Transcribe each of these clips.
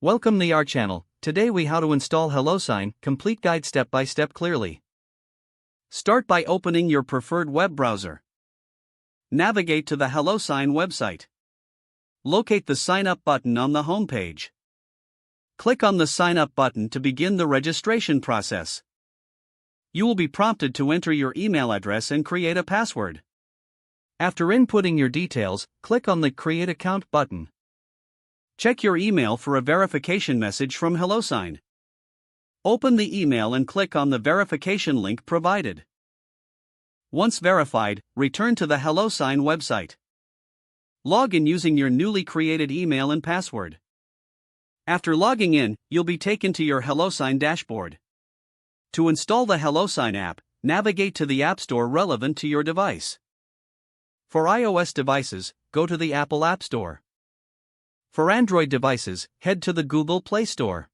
Welcome to our channel. Today we how to install HelloSign, complete guide step by step clearly. Start by opening your preferred web browser. Navigate to the HelloSign website. Locate the Sign Up button on the home page. Click on the Sign Up button to begin the registration process. You will be prompted to enter your email address and create a password. After inputting your details, click on the Create Account button. Check your email for a verification message from HelloSign. Open the email and click on the verification link provided. Once verified, return to the HelloSign website. Log in using your newly created email and password. After logging in, you'll be taken to your HelloSign dashboard. To install the HelloSign app, navigate to the App Store relevant to your device. For iOS devices, go to the Apple App Store. For Android devices, head to the Google Play Store.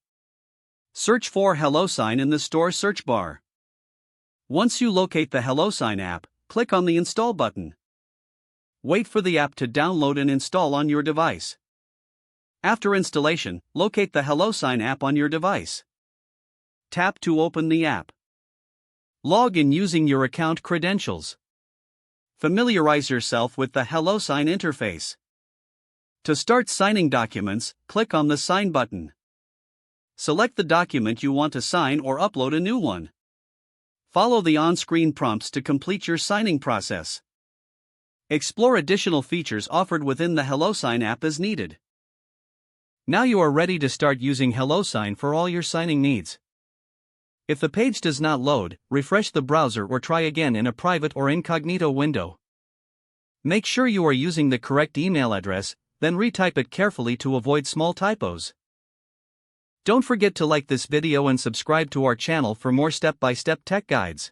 Search for HelloSign in the store search bar. Once you locate the HelloSign app, click on the Install button. Wait for the app to download and install on your device. After installation, locate the HelloSign app on your device. Tap to open the app. Log in using your account credentials. Familiarize yourself with the HelloSign interface. To start signing documents, click on the Sign button. Select the document you want to sign or upload a new one. Follow the on-screen prompts to complete your signing process. Explore additional features offered within the HelloSign app as needed. Now you are ready to start using HelloSign for all your signing needs. If the page does not load, refresh the browser or try again in a private or incognito window. Make sure you are using the correct email address, then retype it carefully to avoid small typos. Don't forget to like this video and subscribe to our channel for more step-by-step tech guides.